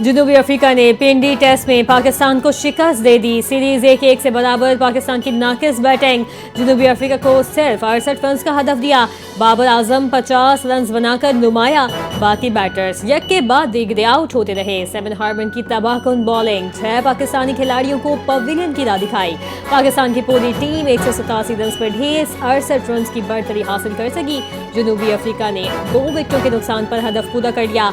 जनूबी अफ्रीका ने पिंडी टेस्ट में पाकिस्तान को शिकस्त दे दी। सीरीज 1-1 से बराबर। पाकिस्तान की नाकिस बैटिंग। जनूबी अफ्रीका को सिर्फ 68 रन का हदफ दिया। बाबर आजम 50 रन बनाकर नुमाया। बाकी बैटर्स एक के बाद दीगरे आउट होते रहे। सेवन हार्मन की तबाहकुन बॉलिंग। 6 पाकिस्तानी खिलाड़ियों को पवेलियन की राह दिखाई। पाकिस्तान की पूरी टीम 187 रन पर ढेस 68 रन की बढ़तरी हासिल कर सकी। जनूबी अफ्रीका ने 2 विकेटों के नुकसान पर हदफ पूरा कर लिया।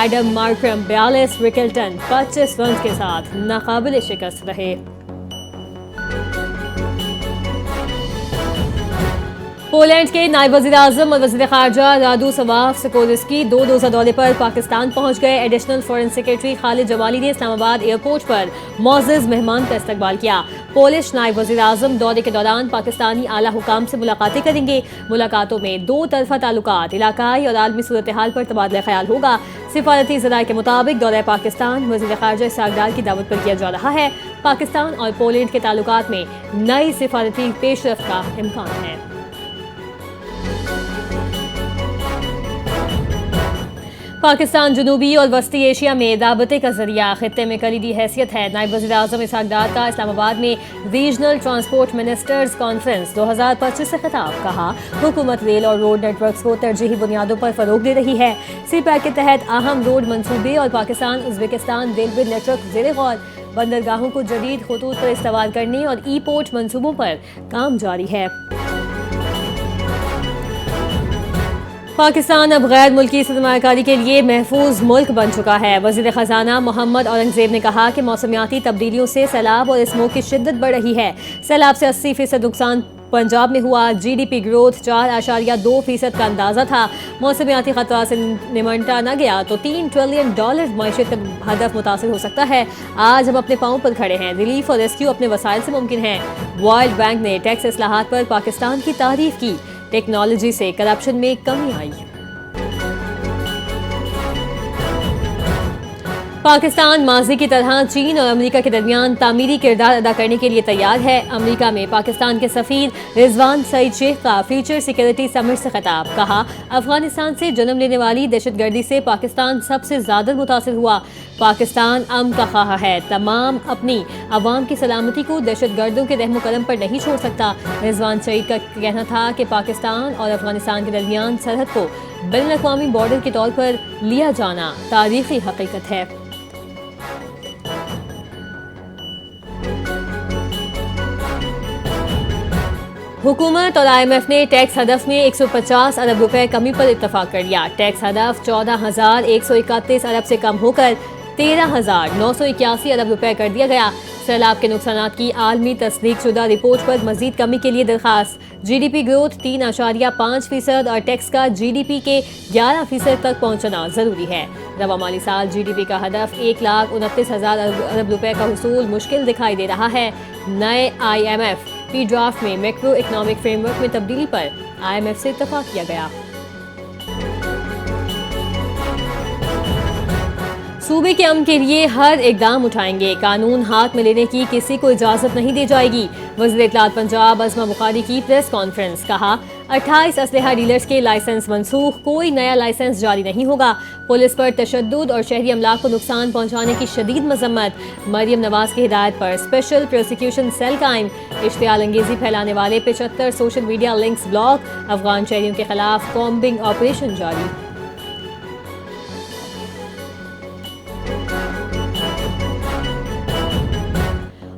एडम मार्क्रम 42, रिकल्टन 25 रन के साथ नाकाबिल शिकस्त रहे। पोलैंड के नायब वज़ीर-ए-आज़म और वज़ीर ख़ारजा रादू सवाफ सिकोर्स्की 2 रोज़ा दौरे पर पाकिस्तान पहुंच गए। Additional foreign secretary Khalid Jamali ने इस्लामाबाद एयरपोर्ट पर मौज़ज़ मेहमान का इस्तकबाल किया। पोलिश नायब वज़ीर-ए-आज़म दौरे के दौरान पाकिस्तानी आला हुकाम से मुलाकातें करेंगे। मुलाकातों में 2 तरफ़ा ताल्लुकात, इलाकाई और आलमी सूरत हाल पर तबादला ख्याल होगा। सिफारती ज़राए के मुताबिक दौरा पाकिस्तान वज़ीर ख़ारजा इसहाक़ डार की दावत पर किया जा रहा है। पाकिस्तान और पोलैंड के ताल्लुकात में नई सिफारती पेशरफ़्त का इम्कान है। पाकिस्तान जनूबी और वस्ती एशिया में राबते का जरिया खित्ते में कलीदी हैसियत है। नायब वज़ीर-ए-आज़म इसहाक़ डार का इस्लामाबाद में रीजनल ट्रांसपोर्ट मिनिस्टर्स कॉन्फ्रेंस 2025 से खिताब। कहा, हुकूमत रेल और रोड नेटवर्क्स को तरजीही बुनियादों पर फ़रोग़ दे रही है। CPAC के तहत अहम रोड मंसूबे और पाकिस्तान उज़्बेकिस्तान रेलवे नेटवर्क ज़ेरे गौर। बंदरगाहों को जदीद खतूत पर इस्तेमाल करने और ई पोर्ट मंसूबों पर काम जारी है। पाकिस्तान अब गैर मुल्की सरमायाकारी के लिए महफूज मुल्क बन चुका है। वज़ीर ख़जाना मोहम्मद औरंगज़ेब ने कहा कि मौसमियाती तब्दीलियों से सैलाब और स्मोक की शिद्दत बढ़ रही है। सैलाब से 80% नुकसान पंजाब में हुआ। GDP ग्रोथ 4.2% का अंदाज़ा था। मौसमियाती खतरा से निमटा न गया तो $3 ट्रिलियन मईशत का हदफ मुतासिर हो सकता है। आज हम अपने पाँव पर खड़े हैं। रिलीफ और रेस्क्यू अपने वसाइल से मुमकिन है। वर्ल्ड बैंक ने टैक्स इस्लाहात पर पाकिस्तान की तारीफ की। टेक्नोलॉजी से करप्शन में कमी आई। पाकिस्तान माजी की तरह चीन और अमेरिका के दरमियान तामीरी किरदार अदा करने के लिए तैयार है। अमेरिका में पाकिस्तान के सफीर रिजवान सईद शेख का फ्यूचर सिक्योरिटी समिट से खिताब। कहा, अफगानिस्तान से जन्म लेने वाली दहशतगर्दी से पाकिस्तान सबसे ज्यादा मुतासिर हुआ। पाकिस्तान अमन का ख्वाह है। तमाम अपनी अवाम की सलामती को दहशतगर्दों के रहमो करम पर नहीं छोड़ सकता। रिजवान सईद का कहना था कि पाकिस्तान और अफगानिस्तान के दरमियान सरहद को बैनुल-अक़वामी बॉर्डर के तौर पर लिया जाना तारीखी हकीकत है। हुकूमत और IMF ने टैक्स हदफ में 150 अरब रुपए कमी पर इत्तफाक कर लिया। टैक्स हदफ 14,131 अरब से कम होकर 13,981 अरब रुपए कर दिया गया। सैलाब के नुकसानात की आलमी तस्दीक शुदा रिपोर्ट पर मजीद कमी के लिए दरखास्त। GDP ग्रोथ 3.5% और टैक्स का GDP के 11% तक पहुंचना जरूरी है। रवा माली साल GDP का हदफ 1,29,000 अरब रुपए का हुसूल मुश्किल दिखाई दे रहा है। नए IMF की ड्राफ्ट में मैक्रो इकनॉमिक फ्रेमवर्क में तब्दीली पर IMF से इत्तफाक किया गया। सूबे के अमन के लिए हर इकदाम उठाएंगे। कानून हाथ में लेने की किसी को इजाजत नहीं दी जाएगी। वज़ीर इत्तलात पंजाब अज़मा बुखारी की प्रेस कॉन्फ्रेंस। कहा, 28 असलहा डीलर्स के लाइसेंस मनसूख, कोई नया लाइसेंस जारी नहीं होगा। पुलिस पर तशद्दुद और शहरी अमलाक को नुकसान पहुंचाने की शदीद मजम्मत। मरियम नवाज की हिदायत पर स्पेशल प्रोसिक्यूशन सेल कायम। इश्तियाल अंगेजी फैलाने वाले 75 social media links block. Afghan शहरियों के खिलाफ कॉम्बिंग ऑपरेशन जारी।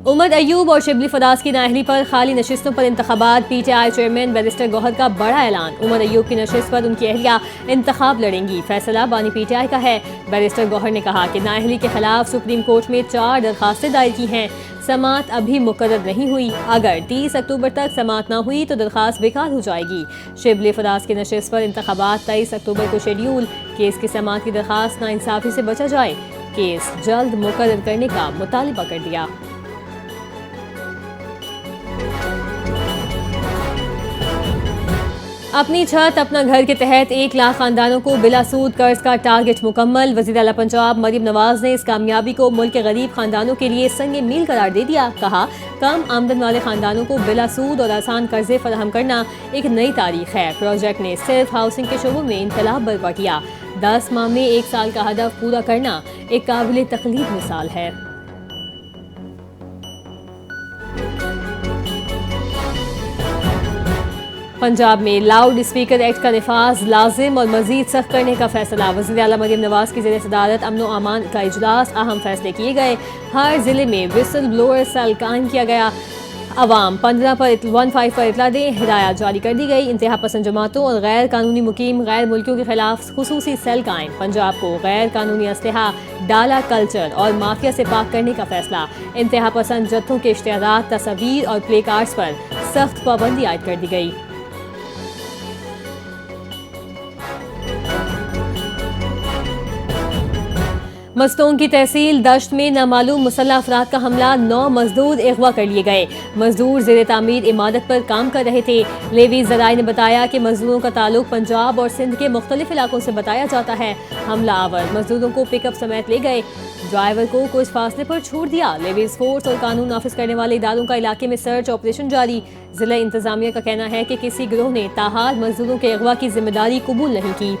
उमर अयूब और शिबली फदास की नाअहली पर खाली नशिस्तों पर इंतखाबात। PTI चेयरमैन बैरिस्टर गौहर का बड़ा ऐलान। उमर अयूब की नशिस्त पर उनकी अहलिया इंतखाब लड़ेंगी। फैसला बानी PTI का है। बैरिस्टर गौहर ने कहा कि नाअहली के खिलाफ सुप्रीम कोर्ट में 4 दरखास्तें दायर की हैं। समात अभी मुकर्रर नहीं हुई। अगर 30 अक्टूबर तक समात ना हुई तो दरखास्त बेकार हो जाएगी। शिबली फदास की नशिस्त पर इंतखाबात 23 अक्टूबर को शेड्यूल। केस की समात की दरखास्त नाइंसाफी से बचा जाए। केस जल्द मुकर्रर करने का मुतालिबा कर दिया। अपनी छत अपना घर के तहत 1 लाख खानदानों को बिला सूद कर्ज का टारगेट मुकम्मल। वज़ीर आला पंजाब मरियम नवाज ने इस कामयाबी को मुल्क के गरीब खानदानों के लिए संगे मील करार दे दिया। कहा, कम आमदन वाले खानदानों को बिला सूद और आसान कर्जे फराहम करना एक नई तारीख है। प्रोजेक्ट ने सिर्फ हाउसिंग के शोबों में इनकलाब बर्पा किया। 10 माह में 1 साल का हदफ पूरा करना एक काबिल तकलीफ मिसाल है। पंजाब में लाउड स्पीकर एक्ट का निफाज लाजिम और मजीद सख्त करने का फैसला। वज़ीर आला मरीम नवाज की ज़ेर सदारत अमन व अमान का इजलास, अहम फैसले किए गए। हर जिले में विसल ब्लोअर सेल कायम किया गया। अवाम 15 पर 15 पर इतला दें, हिदायत जारी कर दी गई। इंतहा पसंद जमातों और गैर कानूनी मुकीम गैर मुल्कियों के खिलाफ खुसूसी सेल कायम। पंजाब को गैर कानूनी असलहा, डाला कल्चर और माफिया से पाक करने का फैसला। इंतहा पसंद जत्थों के इश्तिहारात, तस्वीर और प्ले कार्ड्स पर सख्त पाबंदी आयद कर दी गई। मस्तों की तहसील दश्त में नामालूम मुसल्लह अफराद का हमला, 9 मजदूर अगवा कर लिए गए। मजदूर ज़ेर तामीर इमारत पर काम कर रहे थे। लेवी ज़राए ने बताया कि मजदूरों का ताल्लुक पंजाब और सिंध के मुख्तलिफ इलाकों से बताया जाता है। हमला आवर मजदूरों को पिकअप समेत ले गए, ड्राइवर को कुछ फासले पर छोड़ दिया। लेवीज फोर्स और कानून नाफिज करने वाले इदारों का इलाके में सर्च ऑपरेशन जारी। जिला इंतजामिया का कहना है कि किसी गिरोह ने ताहाल मजदूरों के अगवा की जिम्मेदारी कबूल नहीं की।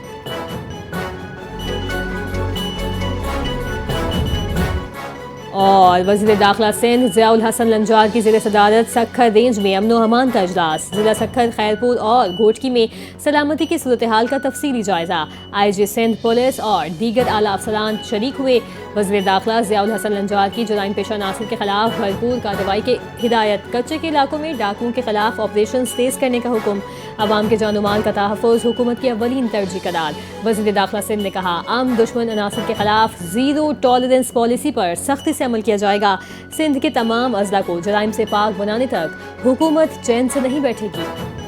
और वज़ीर दाखिला सिंध ज़ियाउल हसन लंजार की ज़ेर सदारत सक्खर रेंज में अमन व अमान का इजलास। जिला सक्खर, खैरपुर और घोटकी में सलामती की सूरत हाल का तफसीली जायजा। IG सिंध पुलिस और दीगर आला अफसरान शरीक हुए। वज़ीर दाखिला ज़ियाउल हसन लंजार की जुराइम पेशा नासिर के खिलाफ भरपूर कार्रवाई की हिदायत। कच्चे के इलाकों में डाकुओं के खिलाफ ऑपरेशन तेज करने का हुक्म। अवाम के जान माल का तहफ़्फ़ुज़ हुकूमत की अव्वलीन तरजीह करार। वज़ीर दाखिला सिंध ने कहा, आम दुश्मन अनासर के खिलाफ ज़ीरो टॉलरेंस पॉलिसी पर सख्ती से अमल किया जाएगा। सिंध के तमाम अजला को जराइम से पाक बनाने तक हुकूमत चैन से नहीं बैठेगी।